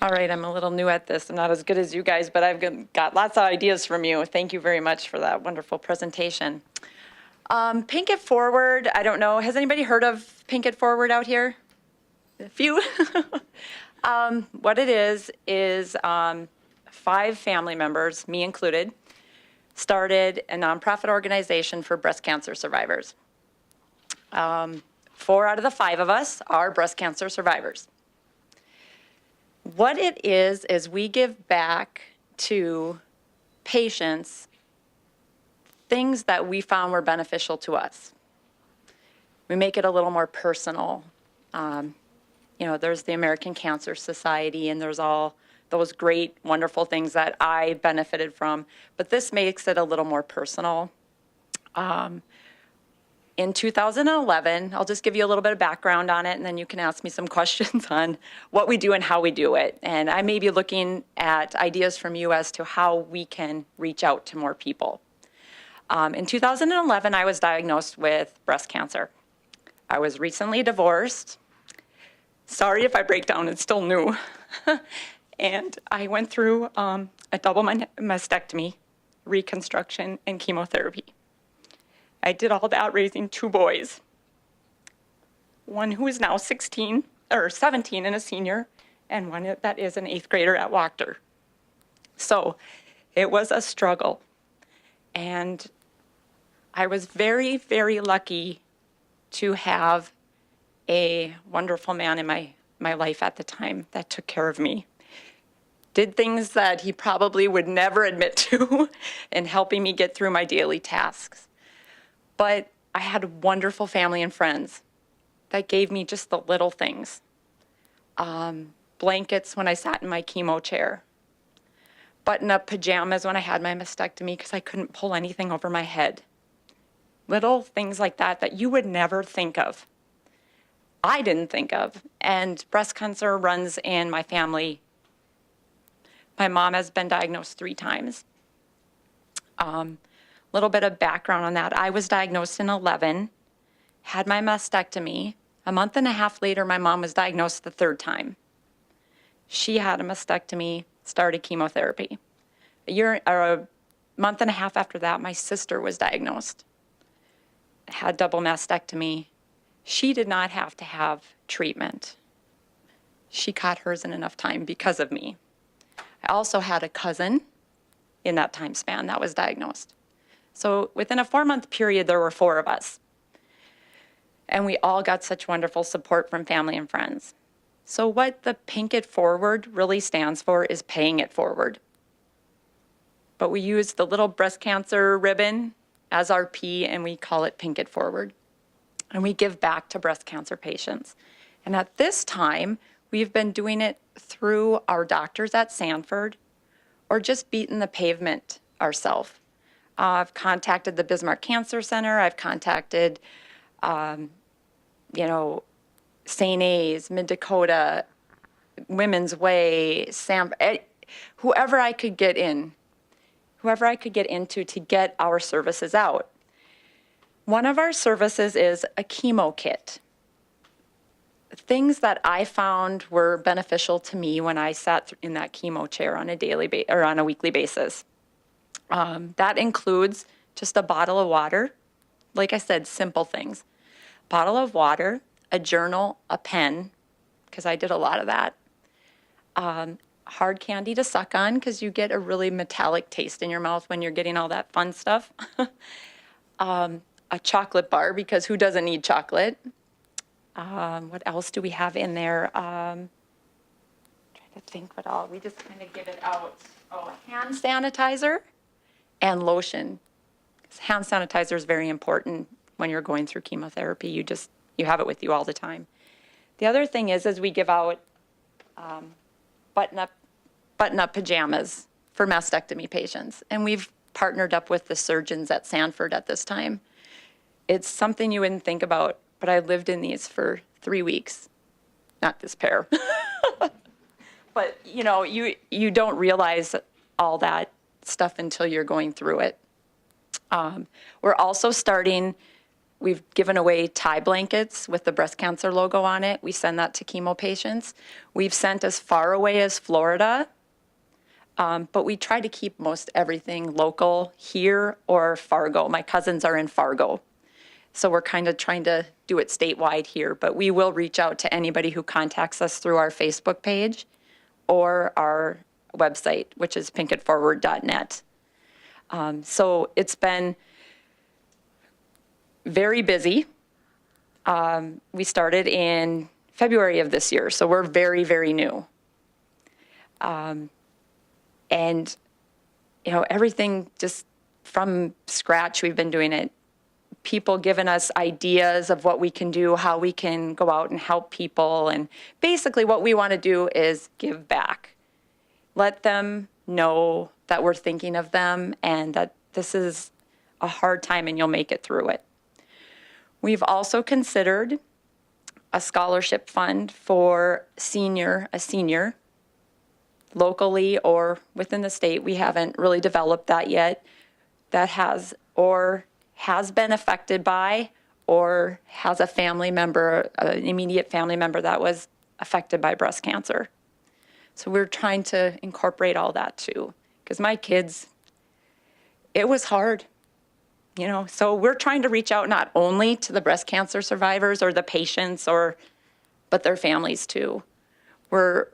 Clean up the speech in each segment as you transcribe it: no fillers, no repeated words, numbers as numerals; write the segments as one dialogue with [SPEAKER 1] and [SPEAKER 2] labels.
[SPEAKER 1] All right, I'm a little new at this. I'm not as good as you guys, but I've got lots of ideas from you. Thank you very much for that wonderful presentation. Pink It Forward, I don't know. Has anybody heard of Pink It Forward out here? A few? What it is 5 family members, me included, started a nonprofit organization for breast cancer survivors. 4 out of the 5 of us are breast cancer survivors. What it is we give back to patients things that we found were beneficial to us. We make it a little more personal. There's the American Cancer Society, and there's all those great, wonderful things that I benefited from, but this makes it a little more personal. In 2011, I'll just give you a little bit of background on it, and then you can ask me some questions on what we do and how we do it. And I may be looking at ideas from you as to how we can reach out to more people. In 2011, I was diagnosed with breast cancer. I was recently divorced. Sorry if I break down, it's still new. And I went through a double mastectomy, reconstruction, and chemotherapy. I did all that raising 2 boys. One who is now 17 and a senior, and one that is an 8th grader at Wachter. So it was a struggle. And I was very, very lucky to have a wonderful man in my life at the time that took care of me. Did things that he probably would never admit to in helping me get through my daily tasks. But I had wonderful family and friends that gave me just the little things. Blankets when I sat in my chemo chair. Button-up pajamas when I had my mastectomy because I couldn't pull anything over my head. Little things like that you would never think of. I didn't think of. And breast cancer runs in my family. My mom has been diagnosed 3 times. Little bit of background on that. I was diagnosed in 11, had my mastectomy. A month and a half later, my mom was diagnosed the 3rd time. She had a mastectomy, started chemotherapy. A month and a half after that, my sister was diagnosed, had double mastectomy. She did not have to have treatment. She caught hers in enough time because of me. I also had a cousin in that time span that was diagnosed. So within a 4-month period, there were 4 of us. And we all got such wonderful support from family and friends. So what the Pink It Forward really stands for is paying it forward. But we use the little breast cancer ribbon as our P, and we call it Pink It Forward. And we give back to breast cancer patients. And at this time, we've been doing it through our doctors at Sanford or just beating the pavement ourselves. I've contacted the Bismarck Cancer Center. I've contacted, St. A's, Mid-Dakota, Women's Way, whoever I could get into to get our services out. One of our services is a chemo kit. Things that I found were beneficial to me when I sat in that chemo chair on a weekly basis. That includes just a bottle of water. Like I said, simple things. Bottle of water, a journal, a pen, because I did a lot of that. Hard candy to suck on, because you get a really metallic taste in your mouth when you're getting all that fun stuff. A chocolate bar, because who doesn't need chocolate? What else do we have in there? Trying to think what all. We just kind of give it out. Hand sanitizer and lotion. Hand sanitizer is very important when you're going through chemotherapy. You have it with you all the time. The other thing is we give out button-up pajamas for mastectomy patients. And we've partnered up with the surgeons at Sanford at this time. It's something you wouldn't think about, but I lived in these for 3 weeks. Not this pair. But, you don't realize all that stuff until you're going through it. We're also starting We've given away tie blankets with the breast cancer logo on it. We send that to chemo patients. We've sent as far away as Florida, but we try to keep most everything local here or Fargo. My cousins are in Fargo. So we're kind of trying to do it statewide here, but we will reach out to anybody who contacts us through our Facebook page or our website, which is pinketforward.net. So it's been very busy. We started in February of this year, so we're very, very new. And, everything just from scratch, we've been doing it. People giving us ideas of what we can do, how we can go out and help people. And basically what we want to do is give back. Let them know that we're thinking of them and that this is a hard time and you'll make it through it. We've also considered a scholarship fund for a senior, locally or within the state. We haven't really developed that yet. That has been affected by or has a family member, an immediate family member that was affected by breast cancer. So we're trying to incorporate all that too, because my kids, it was hard, so we're trying to reach out not only to the breast cancer survivors or the patients but their families too. We're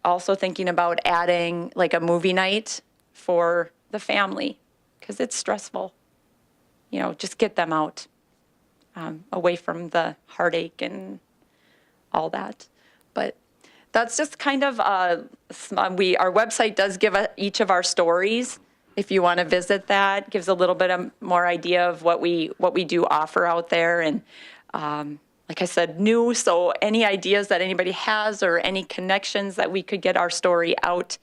[SPEAKER 1] also thinking about adding like a movie night for the family because it's stressful. Just get them out, away from the heartache and all that. But that's just kind of, our website does give each of our stories. If you want to visit that, gives a little bit of more idea of what we do offer out there. And like I said, new, so any ideas that anybody has or any connections that we could get our story out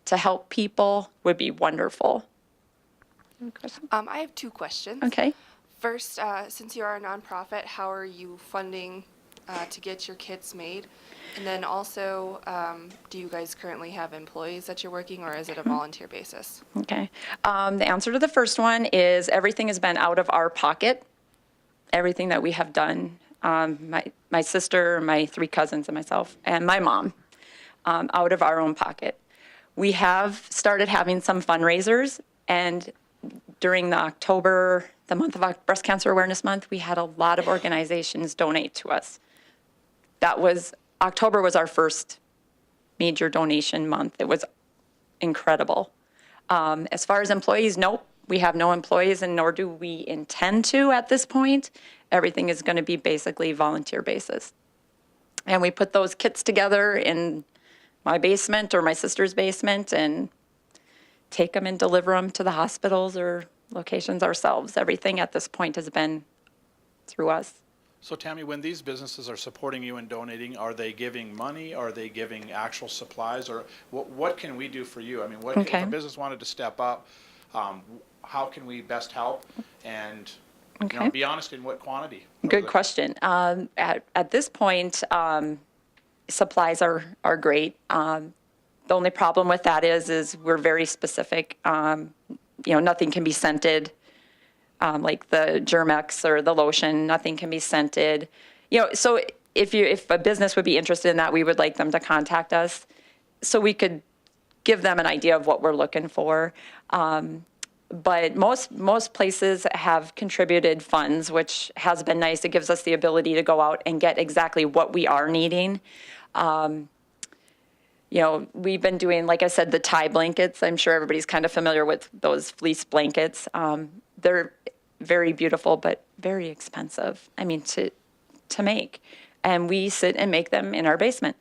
[SPEAKER 1] to help people would be wonderful.
[SPEAKER 2] I have two questions.
[SPEAKER 1] Okay.
[SPEAKER 2] First, since you are a nonprofit, how are you funding to get your kits made? And then also, do you guys currently have employees that you're working, or is it a volunteer basis?
[SPEAKER 1] Okay. The answer to the first one is everything has been out of our pocket. Everything that we have done, my sister, my three cousins, and myself, and my mom, out of our own pocket. We have started having some fundraisers, and during the month of Breast Cancer Awareness Month, we had a lot of organizations donate to us. October was our first major donation month. It was incredible. As far as employees, nope, we have no employees, and nor do we intend to at this point. Everything is going to be basically volunteer basis. And we put those kits together in my basement or my sister's basement and take them and deliver them to the hospitals or locations ourselves. Everything at this point has been through us.
[SPEAKER 3] So Tammy, when these businesses are supporting you and donating, are they giving money? Are they giving actual supplies? Or what can we do for you? I mean, if a business wanted to step up, how can we best help? And be honest, in what quantity?
[SPEAKER 1] Good question. At this point, supplies are great. The only problem with that is we're very specific. Nothing can be scented, like the Germex or the lotion. Nothing can be scented. So if a business would be interested in that, we would like them to contact us so we could give them an idea of what we're looking for. But most places have contributed funds, which has been nice. It gives us the ability to go out and get exactly what we are needing. We've been doing, like I said, the tie blankets. I'm sure everybody's kind of familiar with those fleece blankets. They're very beautiful, but very expensive. I mean, to make. And we sit and make them in our basement.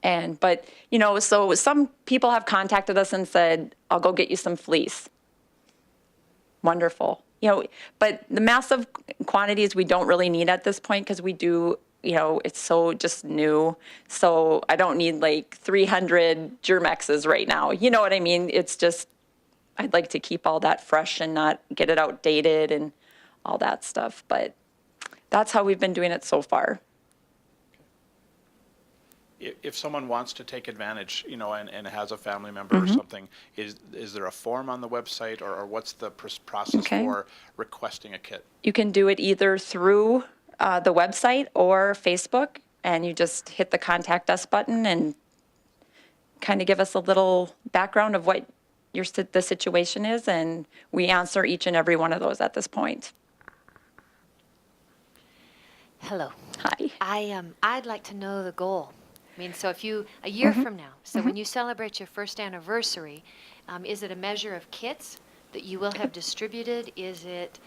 [SPEAKER 1] So some people have contacted us and said, I'll go get you some fleece. Wonderful. But the massive quantities we don't really need at this point because we do, it's so just new. So I don't need like 300 Germexes right now. You know what I mean? It's just, I'd like to keep all that fresh and not get it outdated and all that stuff. But that's how we've been doing it so far.
[SPEAKER 3] if someone wants to take advantage, and has a family member or something, is there a form on the website, or what's the process for requesting a kit?
[SPEAKER 1] You can do it either through the website or Facebook, and you just hit the Contact Us button and kind of give us a little background of what the situation is, and we answer each and every one of those at this point.
[SPEAKER 4] Hello.
[SPEAKER 1] Hi.
[SPEAKER 4] I'd like to know the goal. I mean, so if you, a year from now, so when you celebrate your first anniversary, is it a measure of kits that you will have distributed? Is it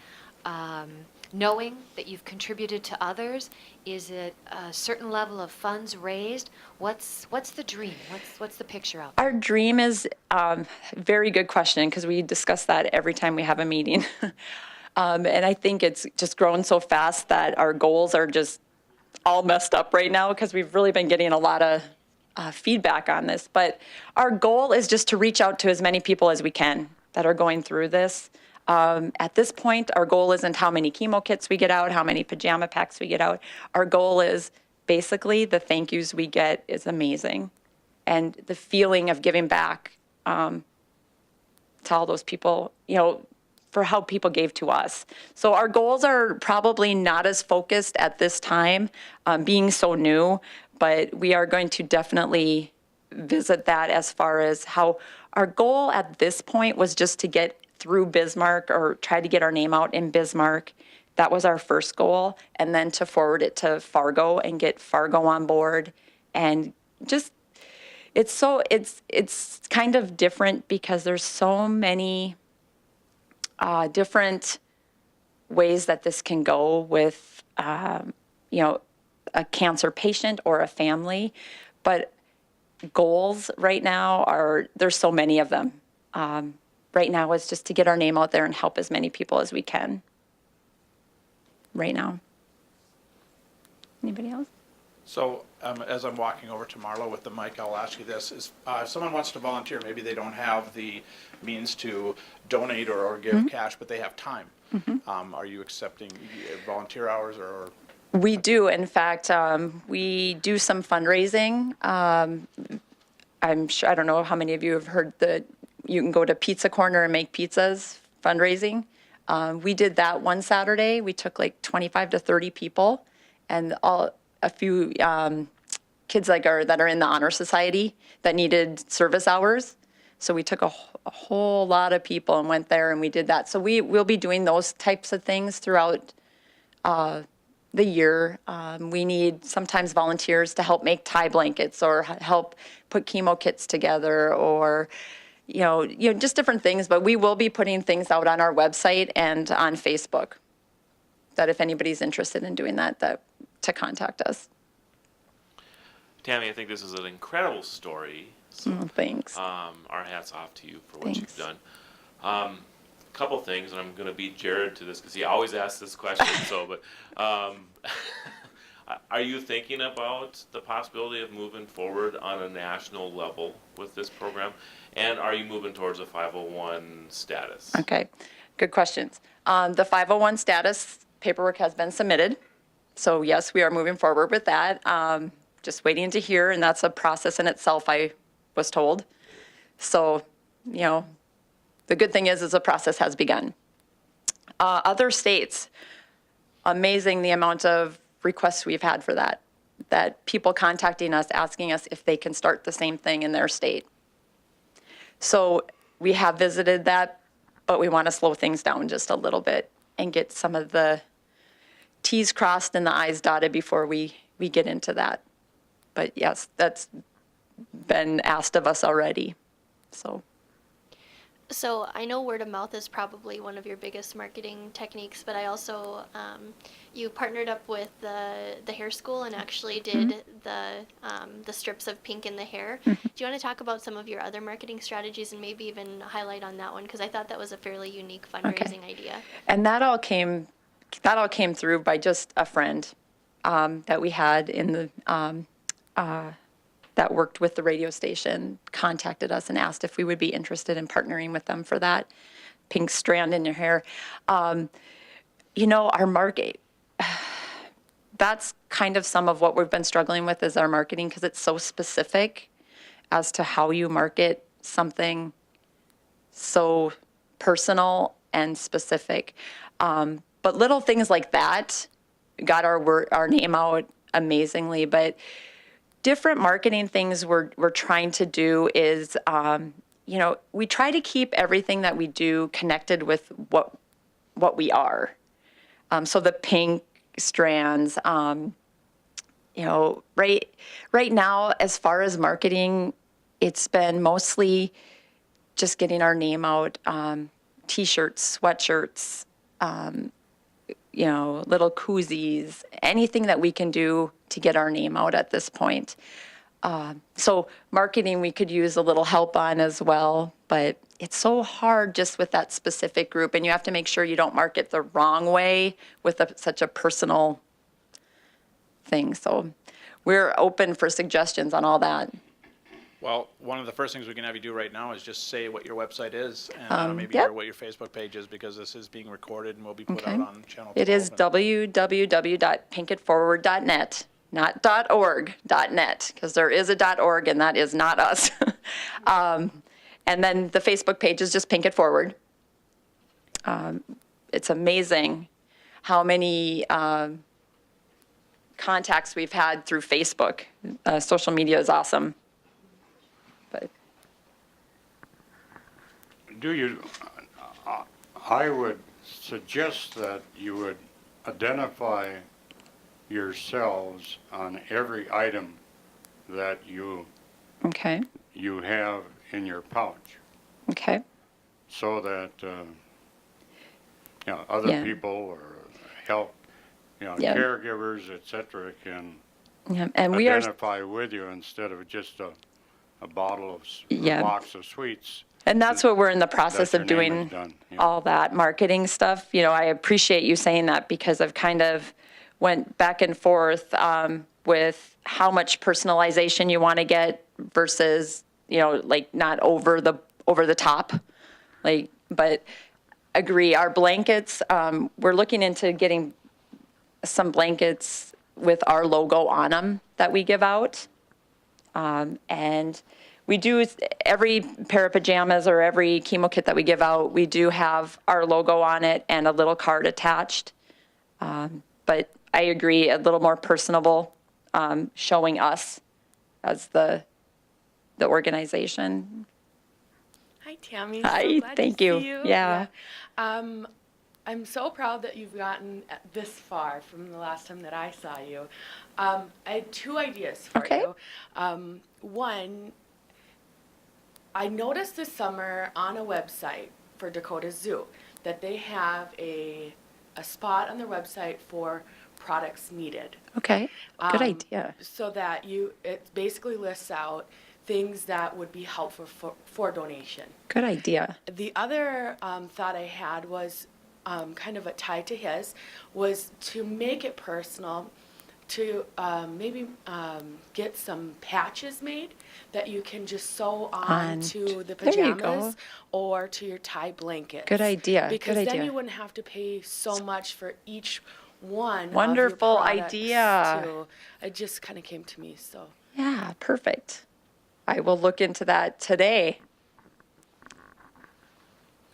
[SPEAKER 4] knowing that you've contributed to others? Is it a certain level of funds raised? What's the dream? What's the picture out there?
[SPEAKER 1] Our dream is very good question, because we discuss that every time we have a meeting. And I think it's just grown so fast that our goals are just all messed up right now, because we've really been getting a lot of feedback on this. But our goal is just to reach out to as many people as we can that are going through this. At this point, our goal isn't how many chemo kits we get out, how many pajama packs we get out. Our goal is basically the thank yous we get is amazing. And the feeling of giving back to all those people, for how people gave to us. So our goals are probably not as focused at this time, being so new, but we are going to definitely visit that as far as how our goal at this point was just to get through Bismarck, or try to get our name out in Bismarck. That was our first goal. And then to forward it to Fargo and get Fargo on board. And just, it's kind of different, because there's so many different ways that this can go with, a cancer patient or a family. But goals right now there's so many of them. Right now is just to get our name out there and help as many people as we can. Right now. Anybody else?
[SPEAKER 3] So as I'm walking over to Marlo with the mic, I'll ask you this. If someone wants to volunteer, maybe they don't have the means to donate or give cash, but they have time. Are you accepting volunteer hours or?
[SPEAKER 1] We do. In fact, we do some fundraising. I'm sure, I don't know how many of you have heard you can go to Pizza Corner and make pizzas fundraising. We did that one Saturday. We took like 25 to 30 people, and a few kids that are in the Honor Society that needed service hours. So we took a whole lot of people and went there and we did that. So we'll be doing those types of things throughout the year. We need sometimes volunteers to help make tie blankets, or help put chemo kits together, or just different things. But we will be putting things out on our website and on Facebook, that if anybody's interested in doing that to contact us.
[SPEAKER 5] Tammy, I think this is an incredible story. So,
[SPEAKER 1] thanks.
[SPEAKER 5] Our hats off to you for what you've done. Couple things, and I'm going to beat Jared to this because he always asks this question. Are you thinking about the possibility of moving forward on a national level with this program? And are you moving towards a 501 status?
[SPEAKER 1] Okay, good questions. The 501 status paperwork has been submitted. So yes, we are moving forward with that. Just waiting to hear, and that's a process in itself, I was told. So, the good thing is the process has begun. Other states, amazing the amount of requests we've had for that people contacting us, asking us if they can start the same thing in their state. So we have visited that, but we want to slow things down just a little bit and get some of the T's crossed and the I's dotted before we get into that. But yes, that's been asked of us already.
[SPEAKER 6] So I know word of mouth is probably one of your biggest marketing techniques, but I also, you partnered up with the hair school and actually did the strips of pink in the hair. Do you want to talk about some of your other marketing strategies and maybe even highlight on that one? Because I thought that was a fairly unique fundraising idea.
[SPEAKER 1] And that all came through by just a friend that we had in the that worked with the radio station, contacted us and asked if we would be interested in partnering with them for that pink strand in your hair. Our market, that's kind of some of what we've been struggling with is our marketing, because it's so specific as to how you market something so personal and specific. But little things like that got our name out amazingly. But different marketing things we're trying to do is, we try to keep everything that we do connected with what we are. So the pink strands, right now, as far as marketing, it's been mostly just getting our name out, T-shirts, sweatshirts, little koozies, anything that we can do to get our name out at this point. So marketing we could use a little help on as well, but it's so hard just with that specific group, and you have to make sure you don't market the wrong way with such a personal thing. So we're open for suggestions on all that.
[SPEAKER 3] Well, one of the first things we can have you do right now is just say what your website is, and maybe
[SPEAKER 1] Yep.
[SPEAKER 3] what your Facebook page is, because this is being recorded and will be put
[SPEAKER 1] Okay.
[SPEAKER 3] out on Channel 12.
[SPEAKER 1] It is www.pinkitforward.net, not .org, .net, because there is a .org, and that is not us. And then the Facebook page is just Pink It Forward. It's amazing how many contacts we've had through Facebook. Social media is awesome. But
[SPEAKER 7] I would suggest that you would identify yourselves on every item that you
[SPEAKER 1] okay,
[SPEAKER 7] have in your pouch,
[SPEAKER 1] okay,
[SPEAKER 7] so that other
[SPEAKER 1] Yeah.
[SPEAKER 7] people or help,
[SPEAKER 1] Yeah.
[SPEAKER 7] caregivers, etc., can
[SPEAKER 1] yeah, and we are.
[SPEAKER 7] identify with you instead of just a bottle of
[SPEAKER 1] Yeah.
[SPEAKER 7] a box of sweets.
[SPEAKER 1] And that's what we're in the process
[SPEAKER 7] that
[SPEAKER 1] of
[SPEAKER 7] your name
[SPEAKER 1] doing,
[SPEAKER 7] is done, yeah.
[SPEAKER 1] all that marketing stuff. I appreciate you saying that, because I've kind of went back and forth with how much personalization you want to get versus, not over the top. But agree, our blankets, we're looking into getting some blankets with our logo on them that we give out. And we do, every pair of pajamas or every chemo kit that we give out, we do have our logo on it and a little card attached. But I agree, a little more personable, showing us as the organization.
[SPEAKER 8] Hi, Tammy.
[SPEAKER 1] Hi,
[SPEAKER 8] So glad
[SPEAKER 1] thank
[SPEAKER 8] to
[SPEAKER 1] you.
[SPEAKER 8] see you.
[SPEAKER 1] Yeah.
[SPEAKER 8] I'm so proud that you've gotten this far from the last time that I saw you. I had two ideas for
[SPEAKER 1] Okay.
[SPEAKER 8] you. One, I noticed this summer on a website for Dakota Zoo that they have a spot on their website for products needed.
[SPEAKER 1] Okay, good idea.
[SPEAKER 8] So that it basically lists out things that would be helpful for donation.
[SPEAKER 1] Good idea.
[SPEAKER 8] The other thought I had was kind of a tie to his, was to make it personal, to maybe get some patches made that you can just sew on to the
[SPEAKER 1] There you go.
[SPEAKER 8] pajamas or to your tie blankets.
[SPEAKER 1] Good idea,
[SPEAKER 8] Because
[SPEAKER 1] good
[SPEAKER 8] then
[SPEAKER 1] idea.
[SPEAKER 8] you wouldn't have to pay so much for each one.
[SPEAKER 1] Wonderful
[SPEAKER 8] of your products
[SPEAKER 1] idea.
[SPEAKER 8] It just kind of came to me, so.
[SPEAKER 1] Yeah, perfect. I will look into that today.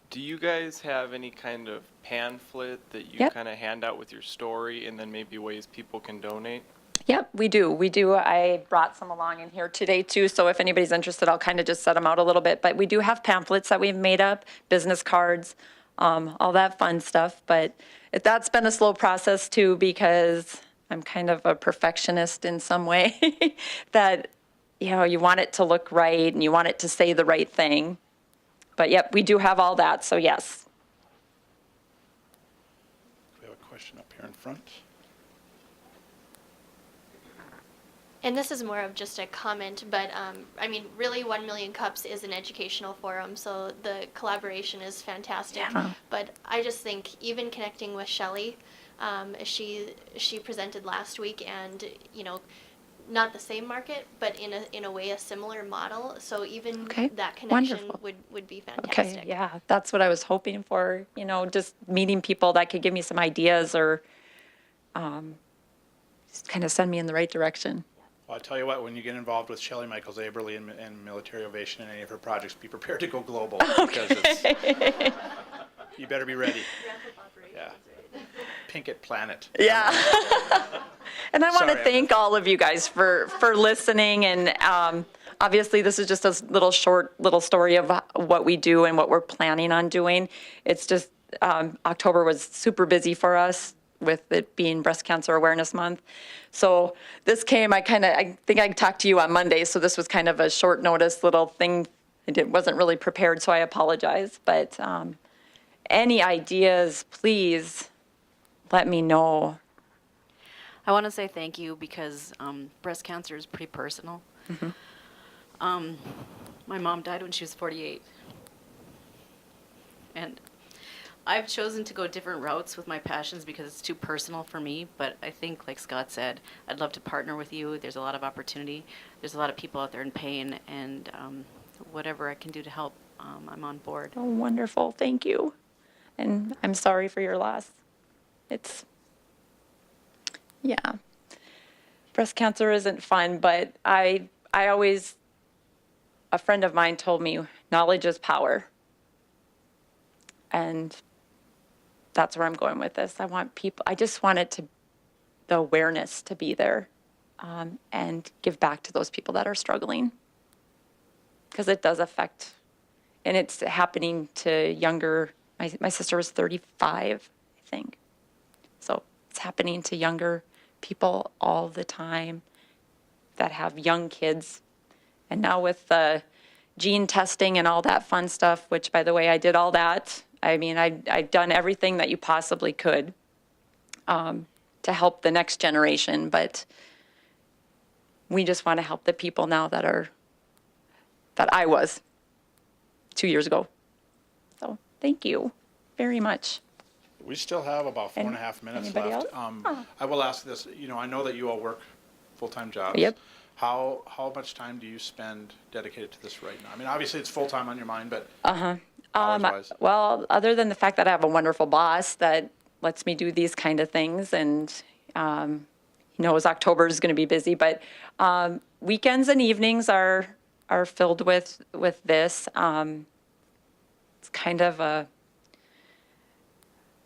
[SPEAKER 9] Do you guys have any kind of pamphlet that you
[SPEAKER 1] Yep.
[SPEAKER 9] kind of hand out with your story and then maybe ways people can donate?
[SPEAKER 1] Yep, we do. We do. I brought some along in here today too, so if anybody's interested, I'll kind of just set them out a little bit. But we do have pamphlets that we've made up, business cards, all that fun stuff. But that's been a slow process too, because I'm kind of a perfectionist in some way that, you want it to look right and you want it to say the right thing. But yep, we do have all that, so yes.
[SPEAKER 3] We have a question up here in front.
[SPEAKER 6] And this is more of just a comment, but really 1 Million Cups is an educational forum, so the collaboration is fantastic.
[SPEAKER 1] Yeah.
[SPEAKER 6] But I just think even connecting with Shelley, she presented last week, and not the same market, but in a way a similar model. So even
[SPEAKER 1] Okay,
[SPEAKER 6] that connection
[SPEAKER 1] wonderful.
[SPEAKER 6] would be fantastic.
[SPEAKER 1] Okay, yeah, that's what I was hoping for, just meeting people that could give me some ideas or just kind of send me in the right direction.
[SPEAKER 3] Well, I tell you what, when you get involved with Shelley Michaels Aberly and Military Ovation and any of her projects, be prepared to go global because it's, you better be ready. Yeah. Pinkett Planet.
[SPEAKER 1] Yeah. And I want to
[SPEAKER 3] Sorry,
[SPEAKER 1] thank all of you guys for listening. And obviously, this is just a short little story of what we do and what we're planning on doing. It's just October was super busy for us with it being Breast Cancer Awareness Month. So this came, I think I talked to you on Monday, so this was kind of a short notice little thing. Wasn't really prepared, so I apologize. But any ideas, please let me know.
[SPEAKER 10] I want to say thank you because breast cancer is pretty personal. My mom died when she was 48. And I've chosen to go different routes with my passions because it's too personal for me. But I think, like Scott said, I'd love to partner with you. There's a lot of opportunity. There's a lot of people out there in pain. And whatever I can do to help, I'm on board.
[SPEAKER 1] Oh, wonderful. Thank you. And I'm sorry for your loss. Yeah. Breast cancer isn't fun, but I always, a friend of mine told me, knowledge is power. And that's where I'm going with this. I just want the awareness to be there and give back to those people that are struggling. Because it does affect, and it's happening to younger, my sister was 35, I think. So it's happening to younger people all the time that have young kids. And now with the gene testing and all that fun stuff, which, by the way, I did all that. I mean, I've done everything that you possibly could to help the next generation. But we just want to help the people now that I was 2 years ago. So thank you very much.
[SPEAKER 3] We still have about 4.5 minutes
[SPEAKER 1] anybody
[SPEAKER 3] left.
[SPEAKER 1] else?
[SPEAKER 3] I will ask this, I know that you all work full-time jobs.
[SPEAKER 1] Yep.
[SPEAKER 3] How much time do you spend dedicated to this right now? I mean, obviously it's full-time on your mind, but hours-wise?
[SPEAKER 1] Well, other than the fact that I have a wonderful boss that lets me do these kind of things, and he knows October is going to be busy, but weekends and evenings are filled with this. It's kind of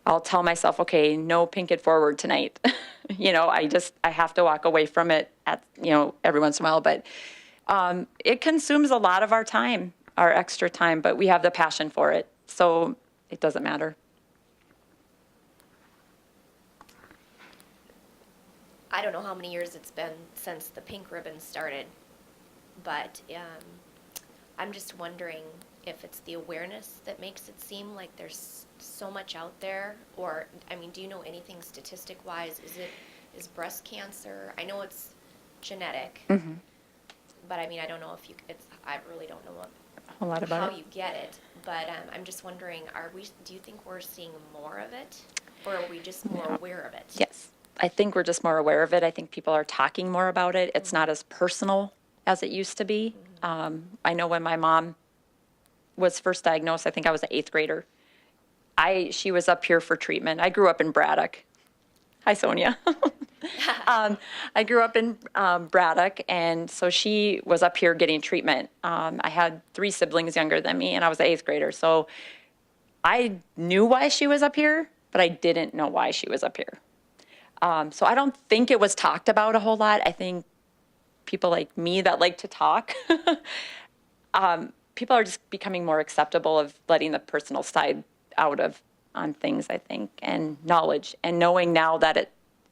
[SPEAKER 1] I'll tell myself, okay, no Pinkett forward tonight. I have to walk away from it every once in a while, but it consumes a lot of our time, our extra time, but we have the passion for it, so it doesn't matter.
[SPEAKER 11] I don't know how many years it's been since the pink ribbon started, but I'm just wondering if it's the awareness that makes it seem like there's so much out there, or, do you know anything statistic-wise? Is breast cancer, I know it's genetic, but I don't know if I really don't know
[SPEAKER 1] A lot about
[SPEAKER 11] how you get it, but I'm just wondering, do you think we're seeing more of it, or are we just more aware of it?
[SPEAKER 1] Yes, I think we're just more aware of it. I think people are talking more about it. It's not as personal as it used to be. I know when my mom was first diagnosed, I think I was an 8th grader. She was up here for treatment. I grew up in Braddock. Hi, Sonia. I grew up in Braddock, and so she was up here getting treatment. I had 3 siblings younger than me, and I was an 8th grader. So I knew why she was up here, but I didn't know why she was up here. So I don't think it was talked about a whole lot. I think people like me that like to talk, people are just becoming more acceptable of letting the personal side out on things, I think, and knowledge, and knowing now that it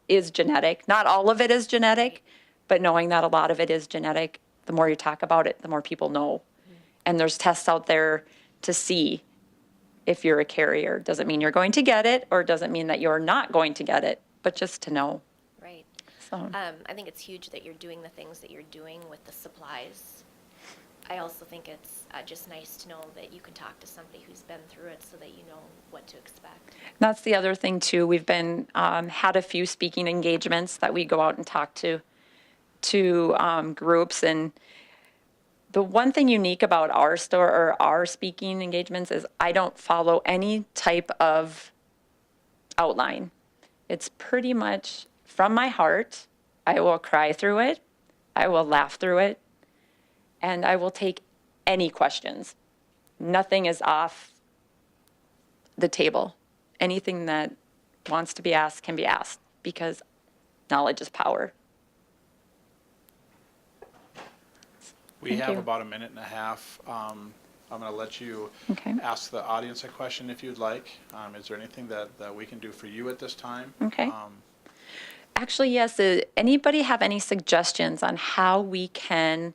[SPEAKER 1] is genetic. Not all of it is genetic, but knowing that a lot of it is genetic, the more you talk about it, the more people know. And there's tests out there to see if you're a carrier. Doesn't mean you're going to get it, or doesn't mean that you're not going to get it, but just to know.
[SPEAKER 11] Right.
[SPEAKER 1] So
[SPEAKER 11] I think it's huge that you're doing the things that you're doing with the supplies. I also think it's just nice to know that you can talk to somebody who's been through it so that you know what to expect.
[SPEAKER 1] that's the other thing too. We've been had a few speaking engagements that we go out and talk to groups. And the one thing unique about our store or our speaking engagements is I don't follow any type of outline. It's pretty much from my heart I will cry through it. I will laugh through it. And I will take any questions. Nothing is off the table. Anything that wants to be asked can be asked because knowledge is power.
[SPEAKER 3] We
[SPEAKER 1] Thank
[SPEAKER 3] have
[SPEAKER 1] you.
[SPEAKER 3] about a minute and a half. I'm going to let you
[SPEAKER 1] Okay.
[SPEAKER 3] ask the audience a question if you'd like. Is there anything that we can do for you at this time?
[SPEAKER 1] Okay. Actually, yes. Anybody have any suggestions on how we can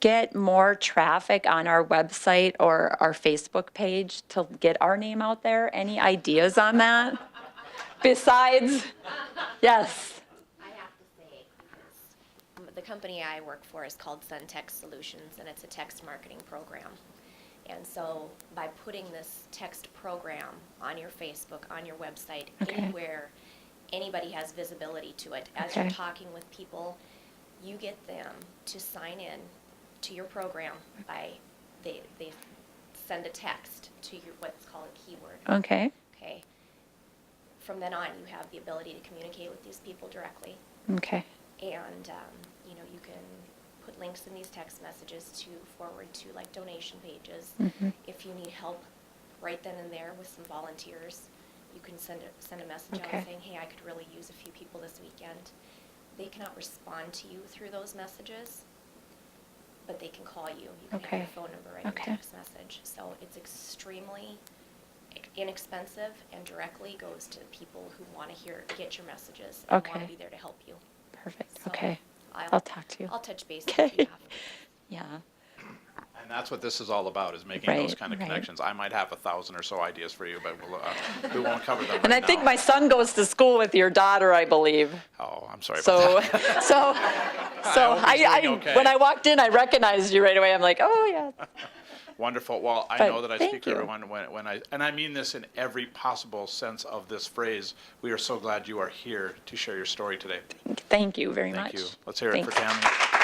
[SPEAKER 1] get more traffic on our website or our Facebook page to get our name out there? Any ideas on that? Besides, yes.
[SPEAKER 11] I have to say, because the company I work for is called Sun Text Solutions, and it's a text marketing program. And so by putting this text program on your Facebook, on your website,
[SPEAKER 1] Okay.
[SPEAKER 11] anywhere anybody has visibility to it, as you're
[SPEAKER 1] Okay.
[SPEAKER 11] talking with people, you get them to sign in to your program by, they send a text to your, what's called a keyword.
[SPEAKER 1] Okay.
[SPEAKER 11] Okay. From then on, you have the ability to communicate with these people directly.
[SPEAKER 1] Okay.
[SPEAKER 11] And, you know, you can put links in these text messages to forward to like donation pages.
[SPEAKER 1] Mm-hmm.
[SPEAKER 11] If you need help right then and there with some volunteers, you can send a message
[SPEAKER 1] Okay.
[SPEAKER 11] out saying, hey, I could really use a few people this weekend. They cannot respond to you through those messages, but they can call you. You can
[SPEAKER 1] Okay.
[SPEAKER 11] have your phone number right in
[SPEAKER 1] Okay.
[SPEAKER 11] the text message. So it's extremely inexpensive and directly goes to people who want to get your messages and want
[SPEAKER 1] Okay.
[SPEAKER 11] to be there to help you.
[SPEAKER 1] Perfect.
[SPEAKER 11] So
[SPEAKER 1] Okay.
[SPEAKER 11] I'll
[SPEAKER 1] I'll talk to you.
[SPEAKER 11] I'll touch base
[SPEAKER 1] Okay.
[SPEAKER 11] with you after.
[SPEAKER 1] Yeah.
[SPEAKER 3] And that's what this is all about, is making those
[SPEAKER 1] Right,
[SPEAKER 3] kind of
[SPEAKER 1] right.
[SPEAKER 3] connections. I might have 1,000 or so ideas for you, but we won't cover them
[SPEAKER 1] And
[SPEAKER 3] right
[SPEAKER 1] I think
[SPEAKER 3] now.
[SPEAKER 1] my son goes to school with your daughter, I believe.
[SPEAKER 3] Oh, I'm sorry
[SPEAKER 1] So,
[SPEAKER 3] about that.
[SPEAKER 1] so
[SPEAKER 3] hope he's doing okay.
[SPEAKER 1] when I walked in, I recognized you right away. I'm like, oh yeah.
[SPEAKER 3] Wonderful. Well, I
[SPEAKER 1] But
[SPEAKER 3] know that I
[SPEAKER 1] thank
[SPEAKER 3] speak for
[SPEAKER 1] you.
[SPEAKER 3] everyone when and I mean this in every possible sense of this phrase. We are so glad you are here to share your story today.
[SPEAKER 1] Thank you very
[SPEAKER 3] Thank
[SPEAKER 1] much.
[SPEAKER 3] you. Let's hear it for
[SPEAKER 1] Thanks.
[SPEAKER 3] Tammy.